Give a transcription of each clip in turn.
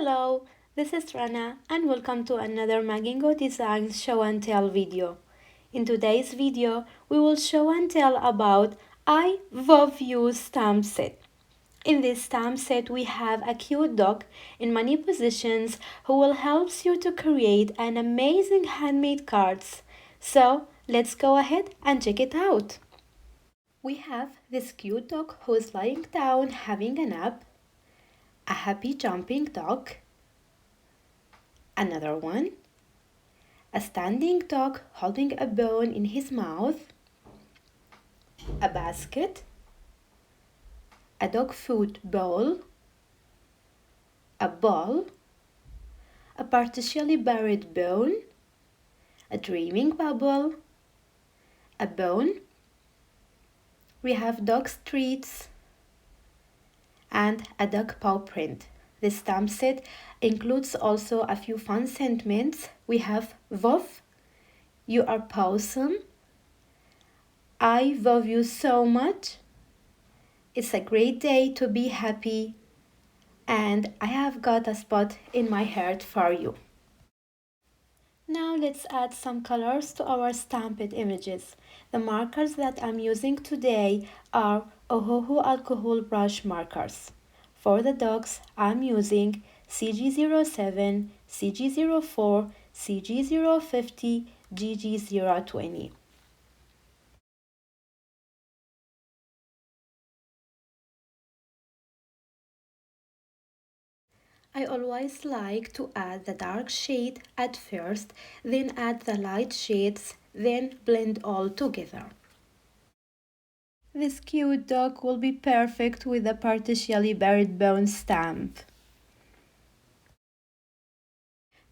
Hello, this is Rana and welcome to another Magingo Designs show and tell video. In today's video, we will show and tell about I WOOF stamp set. In this stamp set, we have a cute dog in many positions who will help you to create an amazing handmade cards. So, let's go ahead and check it out. We have this cute dog who is lying down having a nap, a happy jumping dog, another one, a standing dog holding a bone in his mouth, a basket, a dog food bowl, a ball, a partially buried bone, a dreaming bubble, a bone. We have dog's treats and a dog paw print. This stamp set includes also a few fun sentiments. We have WOOF, you are awesome, I love you so much, it's a great day to be happy, and I have got a spot in my heart for you. Now let's add some colors to our stamped images. The markers that I'm using today are Ohuhu alcohol brush markers. For the dogs, I'm using CG07, CG04, CG050, GG020. I always like to add the dark shade at first, then add the light shades, then blend all together. This cute dog will be perfect with a partially buried bone stamp.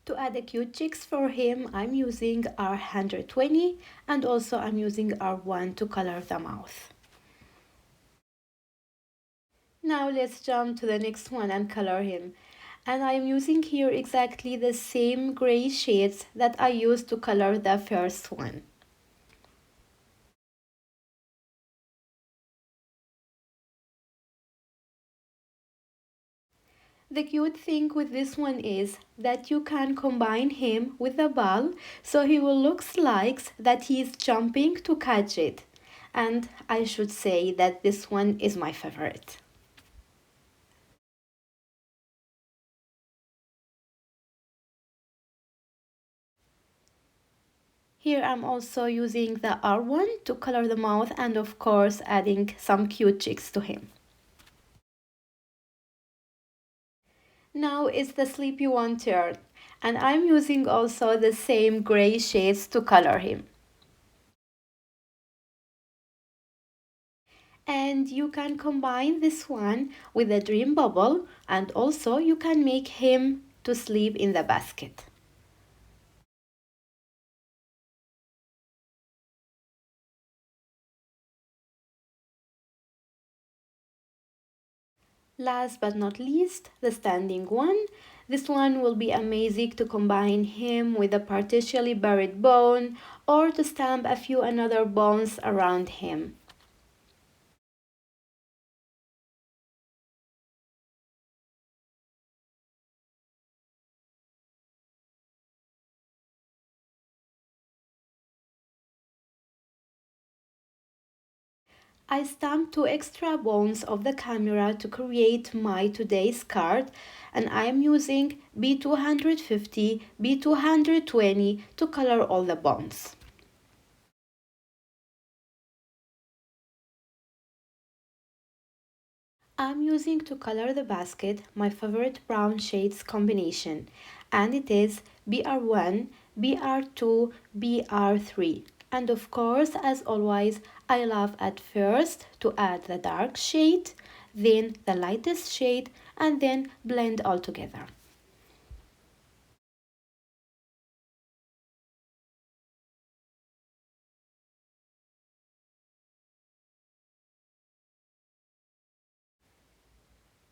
To add the cute cheeks for him, I'm using R120 and also I'm using R1 to color the mouth. Now let's jump to the next one and color him. And I'm using here exactly the same gray shades that I used to color the first one. The cute thing with this one is that you can combine him with the ball, so he will look like that he is jumping to catch it. And I should say that this one is my favorite. Here I'm also using the R1 to color the mouth and of course adding some cute cheeks to him. Now it's the sleepy one turn, and I'm using also the same gray shades to color him. And you can combine this one with the dream bubble, and also you can make him to sleep in the basket. Last but not least, the standing one. This one will be amazing to combine him with a partially buried bone or to stamp a few another bones around him. I stamped 2 extra bones of the camera to create my today's card, and I am using B250, B220 to color all the bones. I'm using to color the basket my favorite brown shades combination, and it is BR1, BR2, BR3. And of course, as always, I love at first to add the dark shade, then the lightest shade, and then blend all together.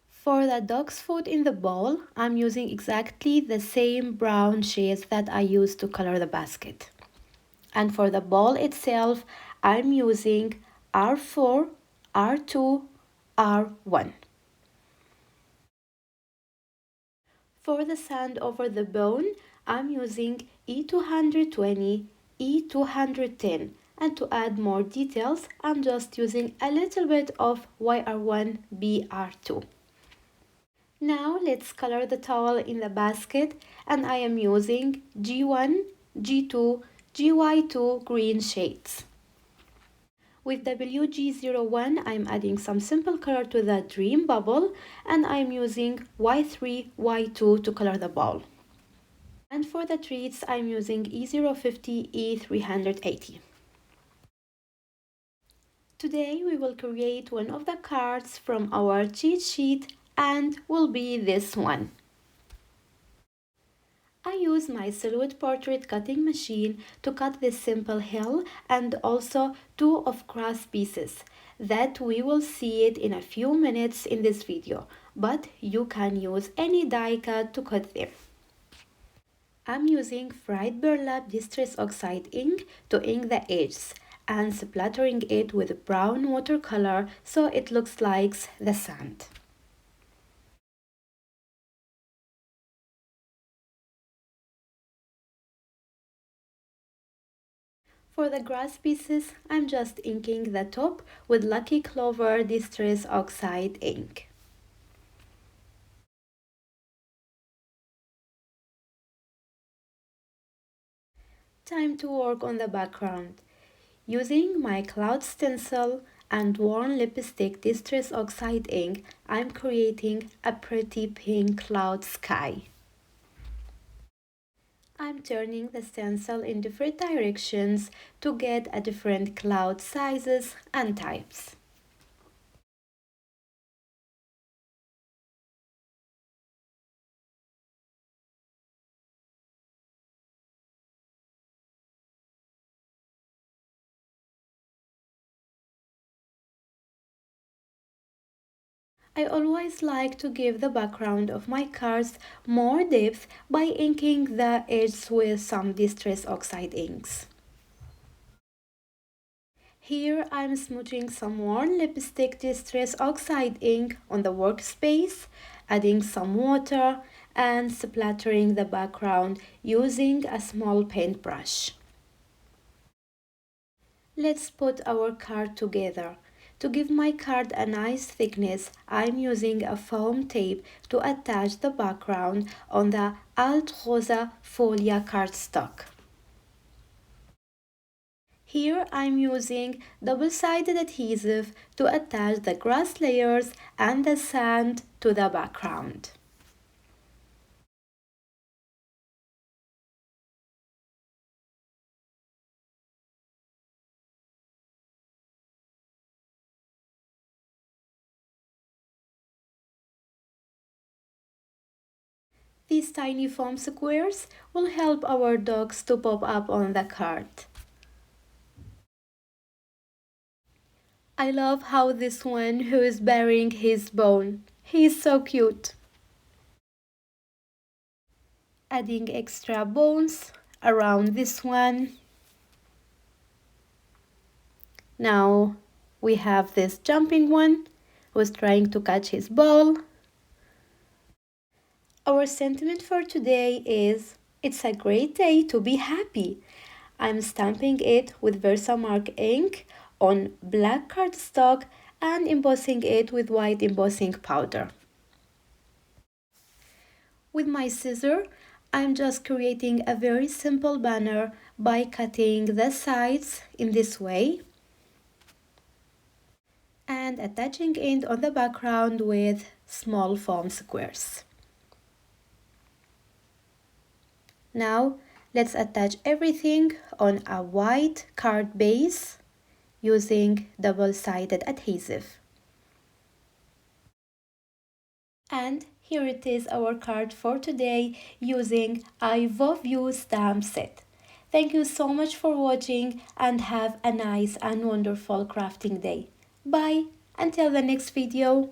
For the dog's food in the bowl, I'm using exactly the same brown shades that I used to color the basket. And for the bowl itself, I'm using R4, R2, R1. For the sand over the bone, I'm using E220, E210, and to add more details, I'm just using a little bit of YR1 BR2. Now let's color the towel in the basket, and I am using G1, G2, GY2 green shades. With WG01, I'm adding some simple color to the dream bubble, and I'm using Y3, Y2 to color the ball. And for the treats, I'm using E050, E380. Today we will create one of the cards from our cheat sheet, and will be this one. I use my Silhouette portrait cutting machine to cut this simple hill and also two of cross pieces that we will see it in a few minutes in this video, but you can use any die cut to cut them. I'm using fried burlap distress oxide ink to ink the edges and splattering it with brown watercolor so it looks like the sand. For the grass pieces, I'm just inking the top with Lucky Clover Distress Oxide ink. Time to work on the background. Using my cloud stencil and worn lipstick Distress Oxide ink, I'm creating a pretty pink cloud sky. I'm turning the stencil in different directions to get a different cloud sizes and types. I always like to give the background of my cards more depth by inking the edges with some Distress Oxide inks. Here I'm smoothing some worn lipstick Distress Oxide ink on the workspace, adding some water and splattering the background using a small paintbrush. Let's put our card together. To give my card a nice thickness, I'm using a foam tape to attach the background on the Alt Rosa Folia cardstock. Here I'm using double-sided adhesive to attach the grass layers and the sand to the background. These tiny foam squares will help our dogs to pop up on the card. I love how this one who is burying his bone. He is so cute. Adding extra bones around this one. Now we have this jumping one who's trying to catch his ball. Our sentiment for today is, it's a great day to be happy. I'm stamping it with Versamark ink on black cardstock and embossing it with white embossing powder. With my scissor, I'm just creating a very simple banner by cutting the sides in this way and attaching it on the background with small foam squares. Now let's attach everything on a white card base using double-sided adhesive. And here it is, our card for today using I WOOF stamp set. Thank you so much for watching and have a nice and wonderful crafting day. Bye until the next video.